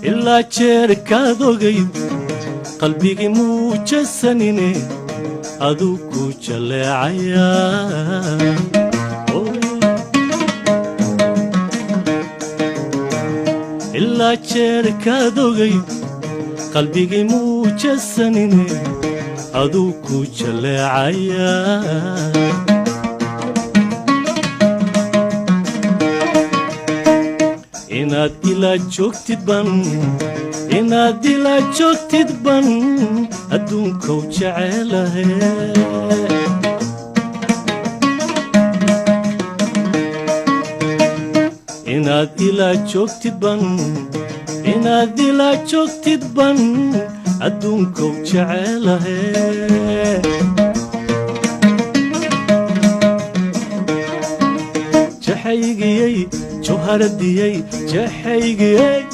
إلا جيركا دوغي قلبي موجسنيني أدوكو جلعيا إلا جيركا دوغي قلبي موجسنيني أدوكو جلعيا inaad ila joogtid ban inaad ila joogtid ban adduunkow jecelahay inaad ila joogtid ban inaad ila joogtid ban adduunkow jecelahay jaxaygiyay جوهرديي جحيقي